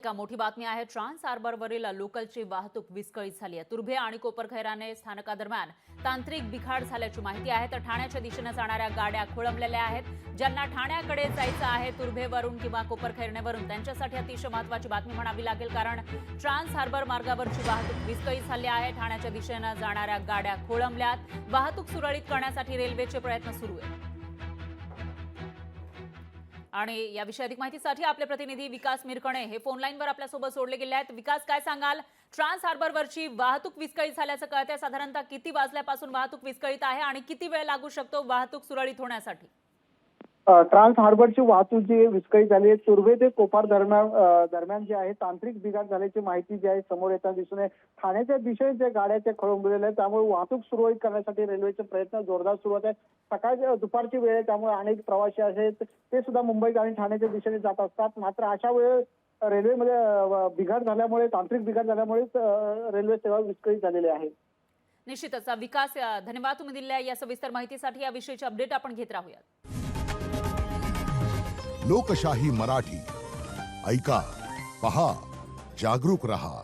का मोठी बातमी आहे। ट्रान्स हार्बरवरील लोकलची वाहतूक विस्कळीत झाली आहे। तुर्भे आणि कोपरखैराने स्थानकादरम्यान तांत्रिक बिघाड झाल्याची माहिती आहे। तर ठाण्याच्या दिशेने जाणाऱ्या गाड्या खोळंबलेल्या आहेत। ज्यांना ठाण्याकडे जायचं आहे तुर्भेवरून किंवा कोपरखैरनेवरून त्यांच्यासाठी अतिशय महत्त्वाची बातमी म्हणावी लागेल, कारण ट्रान्स हार्बर मार्गावरची वाहतूक विस्कळीत झाली आहे। ठाण्याच्या दिशेने जाणाऱ्या गाड्या खोळंबल्यात। वाहतूक सुरळीत करण्यासाठी रेल्वेचे प्रयत्न सुरू आहेत। आणि याविषयी अधिक माहितीसाठी आपले प्रतिनिधी विकास मिरकणे हे फोन लाईनवर आपल्यासोबत जोडले गेले आहेत। विकास, काय सांगाल? ट्रान्स हार्बरवरची वाहतूक विस्कळीत झाल्याचं कळतंय। साधारणतः किती वाजल्यापासून वाहतूक विस्कळीत आहे आणि किती वेळ लागू शकतो वाहतूक सुरळीत होण्यासाठी? ट्रान्स हार्बरची वाहतूक जी विस्कळीत झाली आहे। तुर्भे ते कोपार दरम्यान जे आहे तांत्रिक बिघाड झाल्याची माहिती जी आहे समोर येताना दिसून येते। ठाण्याच्या दिशेने जे गाड्या खोळंबलेल्या आहेत, त्यामुळे वाहतूक सुरळीत करण्यासाठी रेल्वेचे प्रयत्न जोरदार सुरू आहेत। सकाळच्या दुपारची वेळ आहे, त्यामुळे अनेक प्रवासी आहेत ते सुद्धा मुंबई आणि ठाण्याच्या दिशेने जात असतात। मात्र अशा वेळेस रेल्वेमध्ये बिघाड झाल्यामुळे, तांत्रिक बिघाड झाल्यामुळे रेल्वे सेवा विस्कळीत झालेली आहे। निश्चितच विकास, धन्यवाद तुम्ही दिलेल्या या सविस्तर माहितीसाठी। याविषयीचे अपडेट आपण घेत राहूयात। लोकशाही मराठी ऐका, पहा, जागरूक रहा।